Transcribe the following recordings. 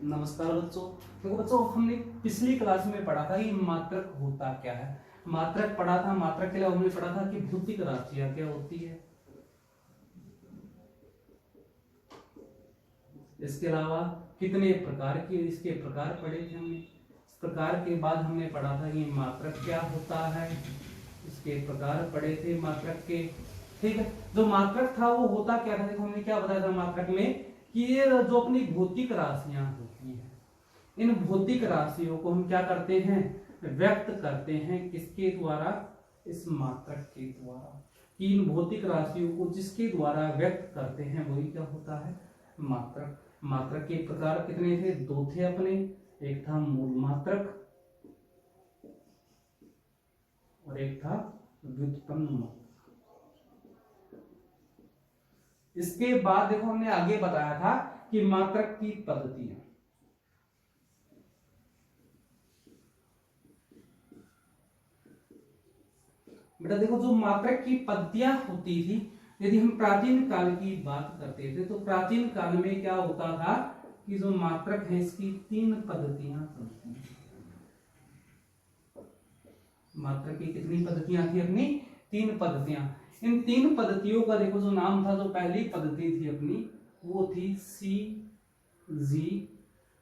नमस्कार बच्चों। देखो बच्चों, हमने पिछली क्लास में पढ़ा था कि मात्रक होता क्या है। मात्रक पढ़ा था। मात्रक के अलावा हमने पढ़ा था कि भौतिक राशियां क्या होती है। इसके अलावा कितने प्रकार के इसके प्रकार पढ़े थे हमने। इस प्रकार के बाद हमने पढ़ा था कि मात्रक क्या होता है। इसके प्रकार पढ़े थे मात्रक के। ठीक है, जो मात्रक था वो होता क्या था। देखो हमने क्या बताया था मात्रक में कि ये जो अपनी भौतिक राशियां होती हैं, इन भौतिक राशियों को हम क्या करते हैं, व्यक्त करते हैं। किसके द्वारा? इस मात्रक के द्वारा। कि इन भौतिक राशियों को जिसके द्वारा व्यक्त करते हैं वही क्या होता है, मात्रक। मात्रक के प्रकार कितने थे? दो थे अपने। एक था मूल मात्रक और एक था व्युत्पन्न मात्रक। इसके बाद देखो हमने आगे बताया था कि मात्रक की पद्धतियां। बेटा देखो, जो मात्रक की पद्धतियां होती थी, यदि हम प्राचीन काल की बात करते थे तो प्राचीन काल में क्या होता था कि जो मात्रक है इसकी तीन पद्धतियां चलती थी। मात्रक की कितनी पद्धतियां थी अपनी? तीन पद्धतियां। इन तीन पद्धतियों का देखो जो नाम था, जो पहली पद्धति थी अपनी वो थी सी जी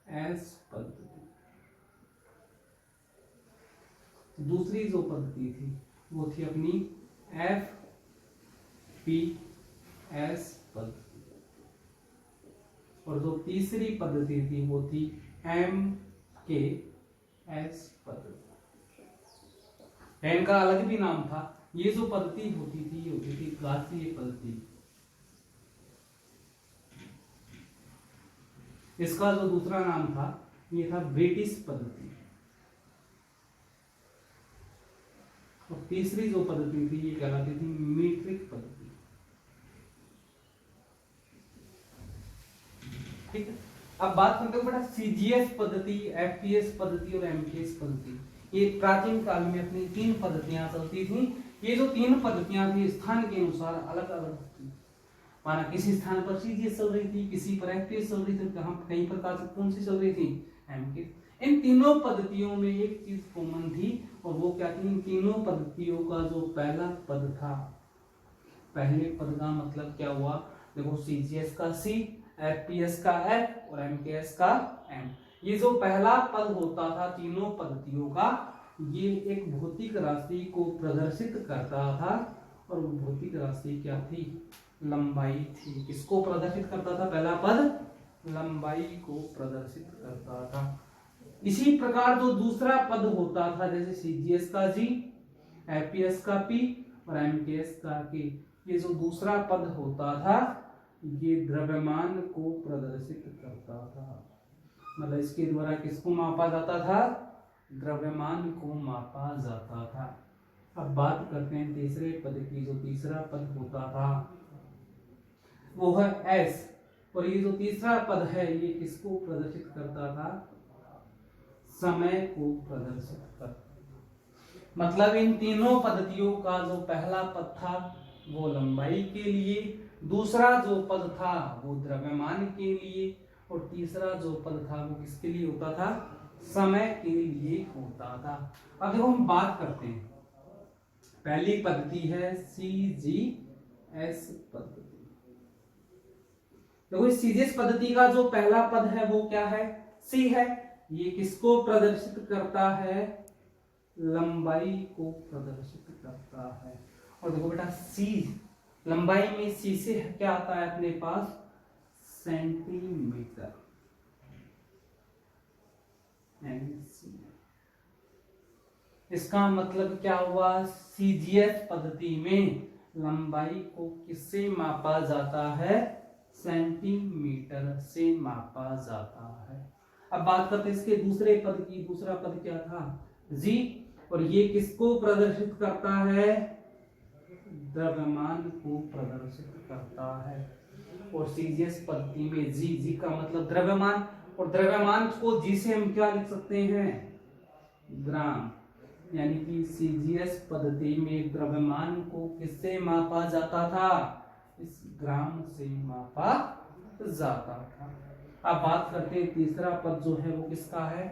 एस पद्धति। दूसरी जो पद्धति थी वो थी अपनी एफ पी एस पद्धति। और जो तीसरी पद्धति थी वो थी एम के एस पद्धति। इनका अलग भी नाम था। ये जो पद्धति होती थी ये होती थी गासीय पद्धति। इसका जो दूसरा नाम था ये था ब्रिटिश पद्धति। और तीसरी जो पद्धति थी ये कहलाती थी मीट्रिक पद्धति। ठीक है, अब बात करते हैं बेटा सीजीएस पद्धति, एफपीएस पद्धति और एमकेएस पद्धति। ये प्राचीन काल में अपनी तीन पद्धतियां चलती थी। ये जो तीन पद्धतियां थी स्थान के अनुसार अलग अलग थी। माना किसी स्थान पर सीजीएस चल रही थी, किसी पर एफपीएस चल रही थी, कहां कहीं पर कौन सी चल रही थी, एमकेएस। इन तीनों पद्धतियों में एक चीज कॉमन थी और वो क्या थी? इन तीनों पद्धतियों का जो पहला पद था, पहले पद का मतलब क्या हुआ? देखो सीजीएस का सी, एफपीएस का एफ और एमकेएस का एम। ये जो पहला पद होता था तीनों पद्धतियों का, ये एक भौतिक राशि को प्रदर्शित करता था। और भौतिक राशि क्या थी? लंबाई थी। किसको प्रदर्शित करता था? पहला पद लंबाई को प्रदर्शित करता था। इसी प्रकार जो दूसरा पद होता था, जैसे सीजीएस का जी, एफपीएस का पी और एमकेएस का के, ये जो दूसरा पद होता था ये द्रव्यमान को प्रदर्शित करता था। मतलब इसके द्वारा किसको मापा जाता था? द्रव्यमान को मापा जाता था। अब बात करते हैं तीसरे पद की। जो तीसरा पद होता था वो है एस। और ये जो तीसरा पद है ये किसको प्रदर्शित करता था? समय को प्रदर्शित करता। मतलब इन तीनों पद्धतियों का जो पहला पद था वो लंबाई के लिए, दूसरा जो पद था वो द्रव्यमान के लिए, और तीसरा जो पद था वो किसके लिए होता था? समय के लिए होता था। अब देखो हम बात करते हैं, पहली पद्धति है सीजीएस पद्धति। देखो इस सीजीएस पद्धति का जो पहला पद है वो क्या है? सी है। ये किसको प्रदर्शित करता है? लंबाई को प्रदर्शित करता है। और देखो बेटा सी, लंबाई में सी से क्या आता है अपने पास? सेंटीमीटर। इसका मतलब क्या हुआ? सीजीएस पद्धति में लंबाई को किससे मापा जाता है? सेंटीमीटर से मापा जाता है। अब बात करते हैं इसके दूसरे पद की। दूसरा पद क्या था? जी। और ये किसको प्रदर्शित करता है? द्रव्यमान को प्रदर्शित करता है। और सीजीएस पद्धति में जी, जी का मतलब द्रव्यमान, और द्रव्यमान को जी से हम क्या लिख सकते हैं? ग्राम। यानी कि सीजीएस पद्धति में द्रव्यमान को किससे मापा जाता था? इस ग्राम से मापा जाता था। अब बात करते हैं तीसरा पद जो है वो किसका है,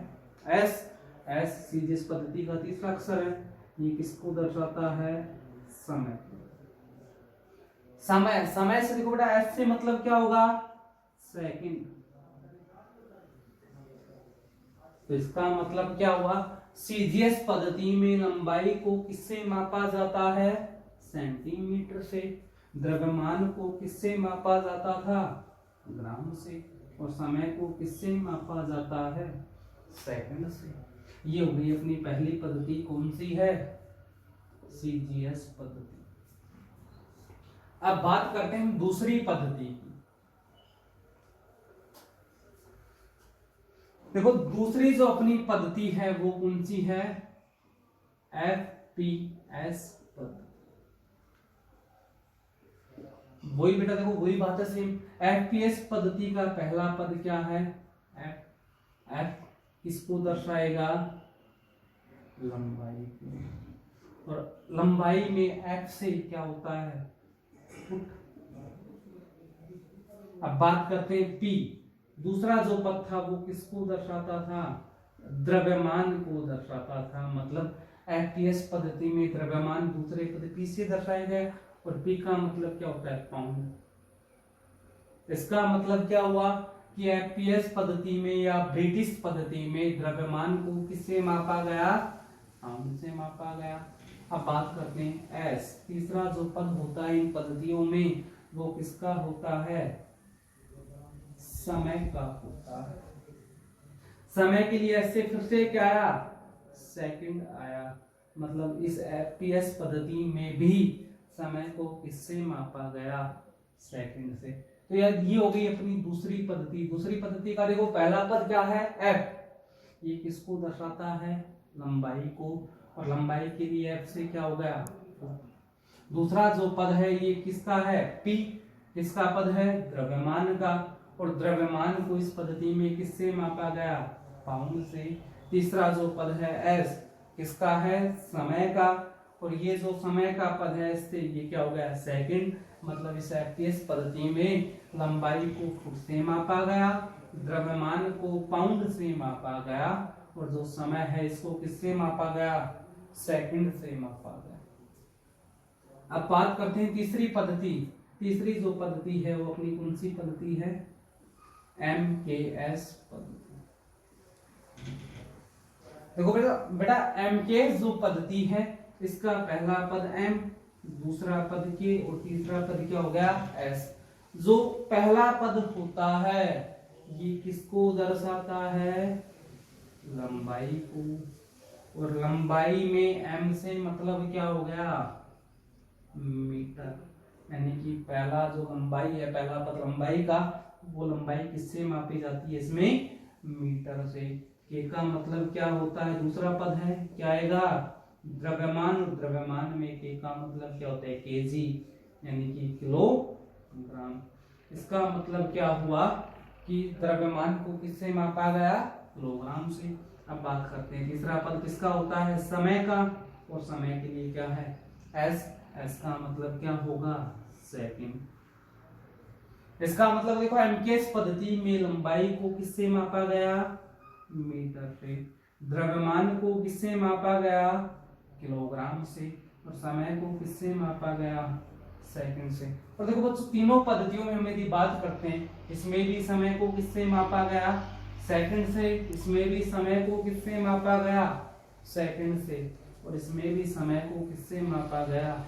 एस। एस सीजीएस पद्धति का तीसरा अक्षर है। ये किसको दर्शाता है, समय। समय समय से देखो बेटा, एस से मतलब क्या होगा, सेकंड। तो इसका मतलब क्या हुआ, सीजीएस पद्धति में लंबाई को किससे मापा जाता है, सेंटीमीटर से। द्रव्यमान को किससे मापा जाता था, ग्राम से। और समय को किससे मापा जाता है, सेकंड से। ये हो गई अपनी पहली पद्धति, कौन सी है, सीजीएस पद्धति। अब बात करते हैं दूसरी पद्धति की। देखो दूसरी जो अपनी पद्धति है वो कौन सी है, एफपीएस पद्धति। वही बेटा देखो, वही बात है सेम। एफपीएस पद्धति का पहला पद क्या है, एफ। एफ किसको दर्शाएगा, लंबाई को। और लंबाई में एफ से क्या होता है, फुट। अब बात करते हैं पी। दूसरा जो पद था वो किसको दर्शाता था, द्रव्यमान को दर्शाता था। मतलब एफपीएस पद्धति में द्रव्यमान दूसरे पद पी से दर्शाया गया। और पी का मतलब क्या होता है, पाउंड। इसका मतलब क्या हुआ कि एफपीएस पद्धति में या ब्रिटिश पद्धति में द्रव्यमान को किससे मापा गया, पाउंड से मापा गया। अब बात करते हैं एस। तीसरा जो पद होता है इन पद्धतियों में वो किसका होता है, समय का होता है। समय के लिए ऐसे फिर से क्या आया, सेकंड आया। मतलब इस एफपीएस पद्धति में भी समय को किससे मापा गया, सेकंड से। तो यार ये हो गई अपनी दूसरी पद्धति। दूसरी पद्धति का देखो पहला पद क्या है, एफ। ये किसको दर्शाता है, लंबाई को। और लंबाई के लिए एफ से क्या हो गया, दूसरा जो पद है ये किसका है, पी। किसका पद है, द्रव्यमान का। और द्रव्यमान को इस पद्धति में किससे मापा गया, पाउंड से। तीसरा जो पद है एस, किसका है, समय का। और ये जो समय का पद है इससे ये क्या हो गया, सेकंड। मतलब इस एफपीएस पद्धति में लंबाई को फुट से मापा गया, द्रव्यमान को पाउंड से मापा गया। और जो समय है इसको किससे मापा गया, सेकंड से मापा गया। अब बात करते हैं तीसरी पद्धति। तीसरी जो पद्धति है वो अपनी कौन सी पद्धति है, एमकेएस पद्धति। देखो बेटा बेटा एमकेएस जो पद्धति है इसका पहला पद एम, दूसरा पद के और तीसरा पद क्या हो गया, एस। जो पहला पद होता है ये किसको दर्शाता है, लंबाई को। और लंबाई में एम से मतलब क्या हो गया, मीटर। यानी कि पहला जो लंबाई है, पहला पद लंबाई का, वो लंबाई किससे मापी जाती है, इसमें मीटर से। के का मतलब क्या होता है, दूसरा पद है क्या आएगा, द्रव्यमान। द्रव्यमान में के का मतलब क्या होता है, केजी, यानी कि किलोग्राम। इसका मतलब क्या हुआ कि द्रव्यमान को किससे मापा गया, किलोग्राम से। अब बात करते हैं तीसरा पद किसका होता है, समय का। और समय के लिए क्या है, एस। एस का मतलब क्या होगा, सेकंड। इसका मतलब देखो एमकेएस पद्धति में लंबाई को किससे मापा गया, मीटर से। द्रव्यमान को किससे मापा गया, किलोग्राम से। और समय को किससे मापा गया, सेकंड से। और देखो बच्चों तीनों पद्धतियों में हम यदि बात करते हैं, इसमें भी समय को किससे मापा गया, सेकंड से। इसमें भी समय को किससे मापा गया, सेकंड से। और इसमें भी समय को किससे मापा गया,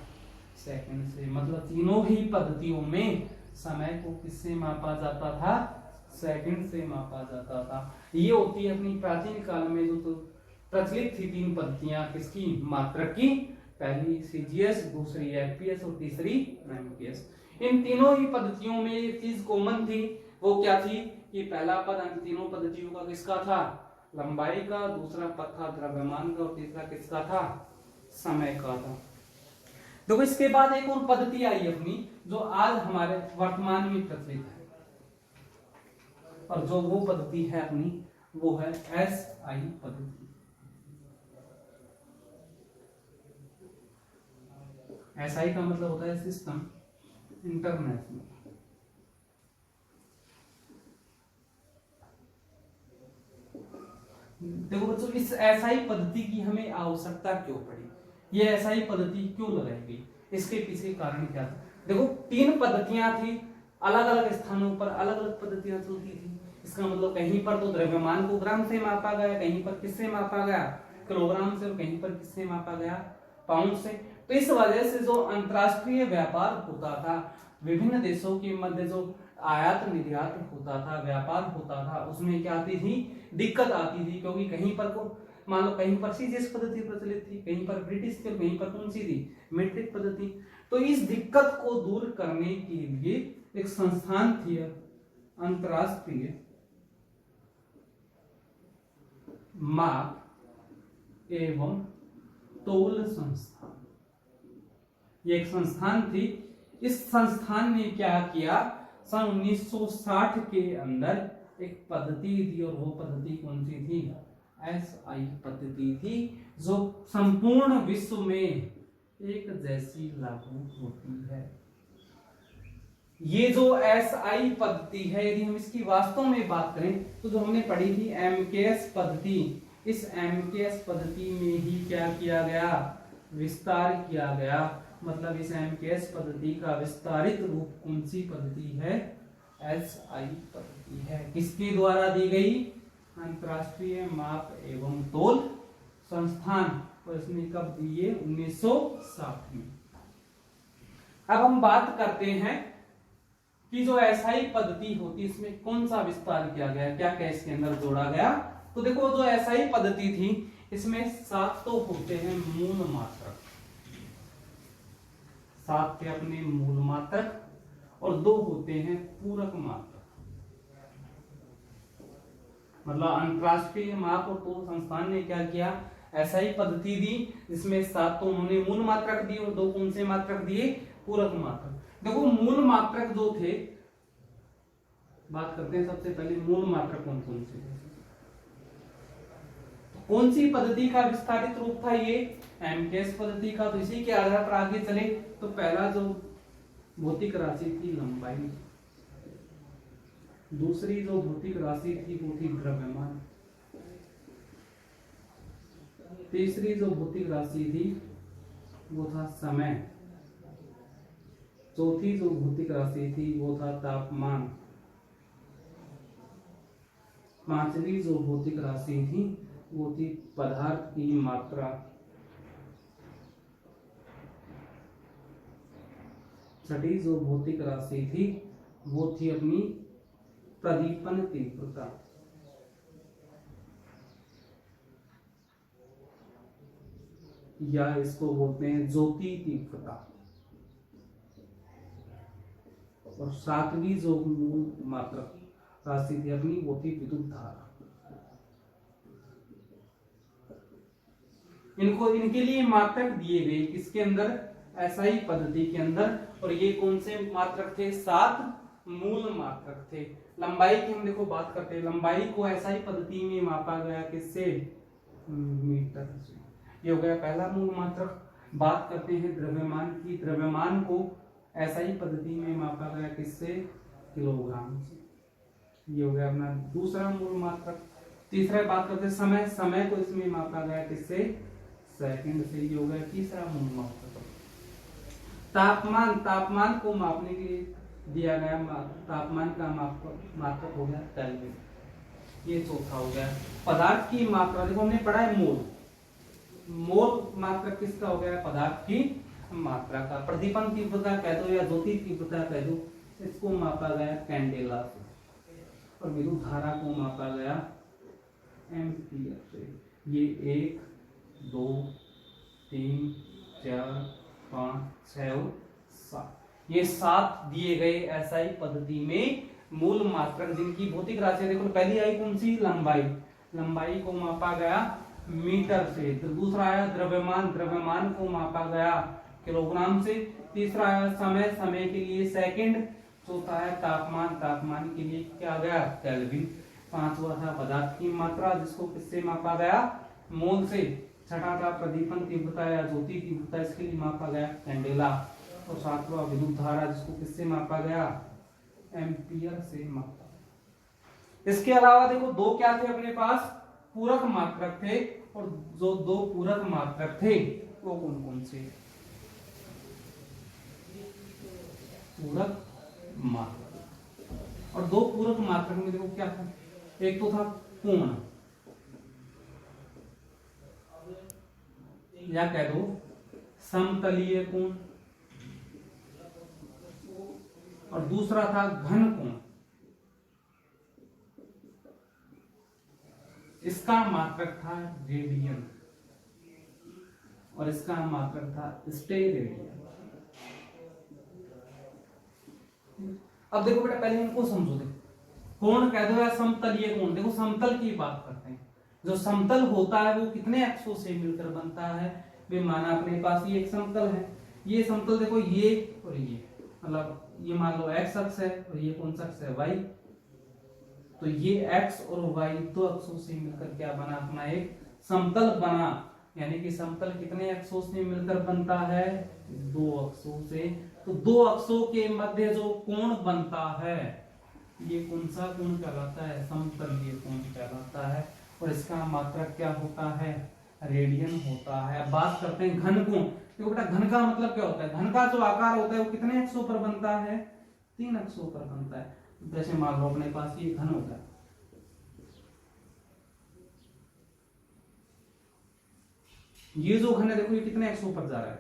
सेकंड से। मतलब तीनों ही पद्धतियों में समय को किससे मापा जाता था, सेकंड से मापा जाता था। ये होती है अपनी प्राचीन काल में जो तो प्रचलित थी तीन पद्धतियां, किसकी, मात्रक की। पहली सीजीएस, दूसरी एफपीएस और तीसरी एमपीएस। इन तीनों ही पद्धतियों में एक चीज कॉमन थी, वो क्या थी कि पहला पद तीनों पद्धतियों का किसका था, लंबाई का। दूसरा पद था द्रव्यमान का। और तीसरा किसका था, समय का था। देखो इसके बाद एक और पद्धति आई अपनी जो आज हमारे वर्तमान में प्रचलित है, और जो वो पद्धति है अपनी वो है एसआई पद्धति। एसआई का मतलब होता है सिस्टम इंटरनेशनल। देखो बच्चों, इस एसआई पद्धति की हमें आवश्यकता क्यों पड़ी, ये एसआई पद्धति क्यों लगाई गई, इसके पीछे कारण क्या था। देखो, तीन पद्धतियां थी, अलग अलग स्थानों पर अलग अलग पद्धतियां चलती थी। इसका मतलब कहीं पर तो द्रव्यमान को ग्राम से मापा गया, कहीं पर किससे मापा गया, किलोग्राम से, और कहीं पर किससे मापा गया, पाउंड से। तो इस वजह से जो अंतरराष्ट्रीय व्यापार होता था, विभिन्न देशों के मध्य जो आयात निर्यात होता था, व्यापार होता था, उसमें क्या आती थी, दिक्कत आती थी। क्योंकि कहीं पर को मान लो कहीं पर सीजीएस पद्धति प्रचलित थी, कहीं पर ब्रिटिश थी, कहीं पर कौन सी थी, मीट्रिक पद्धति। तो इस दिक्कत को दूर करने के लिए एक संस्थान थी, अंतरराष्ट्रीय माप एवं तौल संस्थान, ये एक संस्थान थी। इस संस्थान ने क्या किया, सन 1960 के अंदर एक पद्धति थी, और वो पद्धति कौन सी थी, एसआई पद्धति थी, जो संपूर्ण विश्व में एक जैसी लागू होती है। ये जो एसआई पद्धति है, यदि हम इसकी वास्तव में बात करें तो जो हमने पढ़ी थी एमकेएस पद्धति, इस एमकेएस पद्धति में ही क्या किया गया, विस्तार किया गया। मतलब इस एमकेएस पद्धति का विस्तारित रूप कौन सी पद्धति है, एसआई पद्धति है। किसके द्वारा दी गई, अंतरराष्ट्रीय माप एवं तौल संस्थान, और इसने कब दी है, 1960 में। अब हम बात करते हैं कि जो एसआई पद्धति होती है, इसमें कौन सा विस्तार किया गया, क्या क्या इसके अंदर जोड़ा गया। तो देखो, जो एसआई पद्धति थी, इसमें 7 तो होते हैं मूल मात्रक, 7 थे अपने मूल मात्रक, और 2 होते हैं पूरक मात्रक। मतलब अंतरराष्ट्रीय माप और तौल संस्थान ने क्या किया, एसआई पद्धति दी, जिसमें 7 तो उन्होंने मूल मात्रक दी, और 2 कौन से मात्रक दिए, पूरक मात्रक। देखो, मूल मात्रक जो थे, बात करते हैं सबसे पहले मूल मात्रक कौन कौन से, कौन सी पद्धति का विस्तारित रूप था, ये एमकेएस पद्धति का। तो इसी के आधार पर आगे चले तो पहला जो भौतिक राशि थी लंबाई, दूसरी जो भौतिक राशि थी वो थी द्रव्यमान, तीसरी जो भौतिक राशि थी वो था समय, चौथी जो भौतिक राशि थी वो था तापमान, पांचवी जो भौतिक राशि थी वो थी पदार्थ की मात्रा, छठी जो भौतिक राशि थी वो थी अपनी प्रदीपन तीव्रता, या इसको बोलते हैं ज्योति तीव्रता, और सातवीं जो मूल मात्रक राशि थी अपनी वो थी विद्युत धारा। इनके लिए मात्रक दिए गए किसके अंदर, एसआई पद्धति के अंदर। और ये कौन से मात्रक थे, 7 मूल मात्रक थे। लंबाई की हम देखो बात करते हैं, लंबाई को एसआई पद्धति में मापा गया किससे, मीटर से। ये हो गया पहला मूल मात्रक। बात करते हैं द्रव्यमान की, द्रव्यमान को एसआई पद्धति में मापा गया किससे, किलोग्राम से। ये हो गया अपना दूसरा मूल मात्रक। तीसरा बात करते हैं समय, समय को इसमें मापा गया किससे, सेकंड से। ये हो गया तीसरा मूल मात्रक। तापमान, तापमान को मापने के लिए दिया गया तापमान का मात्रक हो गया केल्विन, ये चौथा हो गया। पदार्थ की मात्रा, देखो हमने पढ़ा है मोल, मोल मात्रक किसका हो गया, पदार्थ की मात्रा का। प्रदीपन तीव्रता कह दो या ज्योति तीव्रता कह दो, इसको मापा गया कैंडेला से। और विद्युत धारा को मापा गया एम्पीयर से। ये 1 2 3 4 5 6 और 7, ये 7 दिए गए एसआई पद्धति में मूल मात्रक, जिनकी भौतिक राशि देखो पहली आई कौन सी, लंबाई, लंबाई को मापा गया मीटर से। दूसरा आया द्रव्यमान, द्रव्यमान को मापा गया किलोग्राम से। तीसरा आया समय, समय के लिए सेकंड। चौथा है तापमान, तापमान के लिए क्या गया, केल्विन। पांचवा था पदार्थ की मात्रा, जिसको किससे मापा गया, मोल से। छठा था प्रदीपन तीव्रता या ज्योति तीव्रता, इसके लिए मापा गया कैंडेला। और सातवां विद्युत धारा, जिसको किससे मापा गया, एम्पियर से मापा। इसके अलावा देखो 2 क्या थे अपने पास, पूरक मात्रक थे, और जो 2 पूरक मात्रक थे वो कौन कौन से? पूरक मात्रक। और 2 पूरक मात्रक में देखो क्या था, एक तो था कोण, या कह दो समतलीय कोण, और दूसरा था घन कोण। इसका मात्रक था रेडियन और इसका मात्रक था स्टेरेडियन। अब देखो बेटा, पहले इनको समझो। देखो कोण कह दो या समतलीय कोण, देखो समतल की बात करते हैं। जो समतल होता है वो कितने अक्षों से मिलकर बनता है? वे माना अपने पास ये एक समतल है, ये समतल देखो ये और ये, मतलब ये मान लो x अक्ष है और ये कौन सा अक्ष है? y। तो ये x और y 2 अक्षों से मिलकर क्या बना? अपना एक समतल बना। यानी कि समतल कितने अक्षों से मिलकर बनता है? 2 अक्षों से। तो 2 अक्षों के मध्य जो कोण बनता है ये कौन सा कोण कहलाता है? समतलीय कोण कहलाता है। और इसका मात्रक क्या होता है? रेडियन होता है। अब बात करते हैं घन कोण। देखो बेटा, घन का मतलब क्या होता है? घन का जो आकार होता है वो कितने अक्षों पर बनता है? 3 अक्षों पर बनता है। जैसे मान लो अपने पास ये घन होता है, ये जो घन है देखो ये कितने अक्षों पर जा रहा है?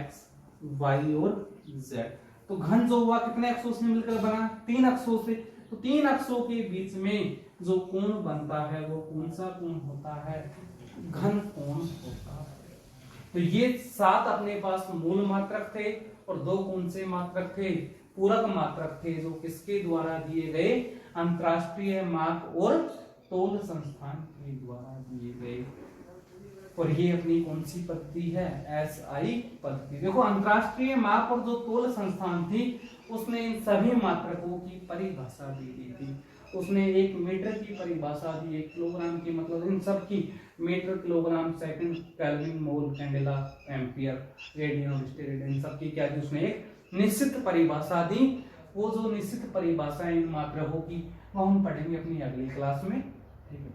x, y और z। तो घन जो हुआ कितने अक्षों से मिलकर बना? 3 अक्षों से। तो 3 अक्षों के बीच में जो कोण बनता है वो कौन सा कोण होता है? घन कोण होता है। तो ये 7 अपने पास मूल मात्रक थे और 2 कौन से मात्रक थे? पूरक मात्रक थे, जो किसके द्वारा दिए गए? अंतरराष्ट्रीय माप और तौल संस्थान के द्वारा दिए गए। और ये अपनी कौन सी पद्धति है? SI पद्धति। देखो अंतरराष्ट्रीय माप और जो तौल संस्थान थी उसने इन सभी मात्रकों की परिभाषा दे दी थी। उसने 1 मीटर की परिभाषा दी, 1 किलोग्राम की, मतलब इन सब की मीटर, किलोग्राम, सेकंड, केल्विन, मोल, कैंडेला, एम्पियर, रेडियन और स्टेरेडियन, सब की क्या दी? उसने एक निश्चित परिभाषा दी। वो जो निश्चित परिभाषा इन मात्रकों की वो हम पढ़ेंगे अपनी अगली क्लास में। ठीक है।